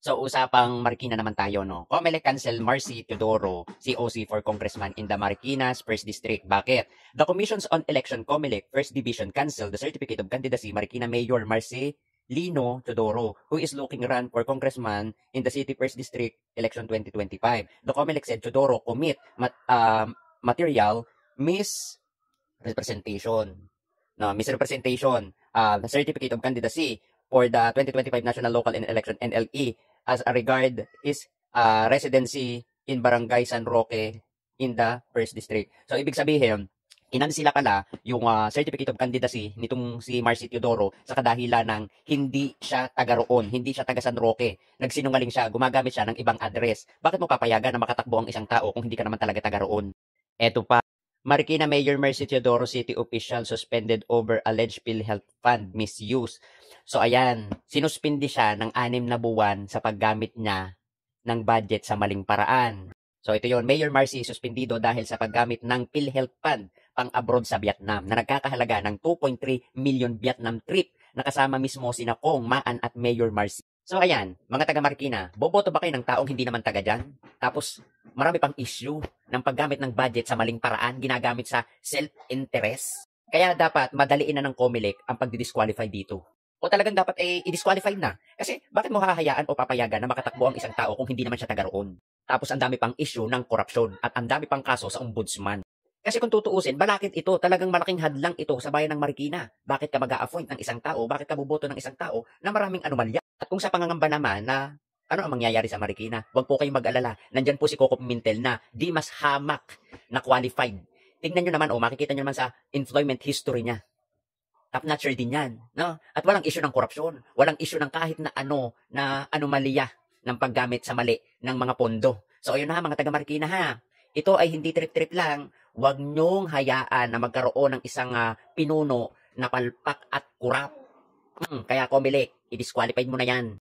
So, usapang Marikina naman tayo, no? Comelec cancel Marcy Teodoro, COC for congressman in the Mariquinas 1st District. Bakit? The Commissions on Election Comelec 1st Division canceled the certificate of candidacy Marikina Mayor Marcy Lino Teodoro, who is looking run for congressman in the city 1st District election 2025. The Comelec said Teodoro commit material misrepresentation. No, misrepresentation. The certificate of candidacy for the 2025 National Local and Election NLE as a regard is residency in Barangay San Roque in the 1st District. So, ibig sabihin, inansila pala yung certificate of candidacy nitong si Marcy Teodoro sa kadahilan ng hindi siya taga roon, hindi siya taga San Roque. Nagsinungaling siya, gumagamit siya ng ibang address. Bakit mo papayagan na makatakbo ang isang tao kung hindi ka naman talaga taga roon? Eto pa, Marikina Mayor Mercy Teodoro city official suspended over alleged PhilHealth Fund misuse. So ayan, sinuspindi siya ng 6 na buwan sa paggamit niya ng budget sa maling paraan. So ito yon, Mayor Marcy suspendido dahil sa paggamit ng PhilHealth Fund pang-abroad sa Vietnam na nagkakahalaga ng 2.3 million Vietnam trip na kasama mismo sina Kong Maan at Mayor Marcy. So ayan, mga taga Marikina, boboto ba kayo ng taong hindi naman taga dyan? Tapos marami pang issue ng paggamit ng budget sa maling paraan, ginagamit sa self-interest. Kaya dapat madaliin na ng COMELEC ang pagdi-disqualify dito. O talagang dapat i-disqualify na. Kasi bakit mo hahayaan o papayagan na makatakbo ang isang tao kung hindi naman siya taga roon? Tapos ang dami pang issue ng korupsyon at ang dami pang kaso sa ombudsman. Kasi kung tutuusin, bakit ito? Talagang malaking hadlang ito sa bayan ng Marikina. Bakit ka mag-a-appoint ng isang tao? Bakit ka boboto ng isang tao na maraming anomalya? At kung sa pangangamba naman na ano ang mangyayari sa Marikina, huwag po kayong mag-alala. Nandyan po si Coco Pimentel na di mas hamak na qualified. Tignan nyo naman, makikita nyo naman sa employment history niya. Top-notcher din yan. No? At walang issue ng korupsyon. Walang issue ng kahit na na anomalya ng paggamit sa mali ng mga pondo. So, ayun na mga taga Marikina ha. Ito ay hindi trip-trip lang. Huwag nyong hayaan na magkaroon ng isang pinuno na palpak at kurap. Kaya COMELEC, i-disqualified mo na yan.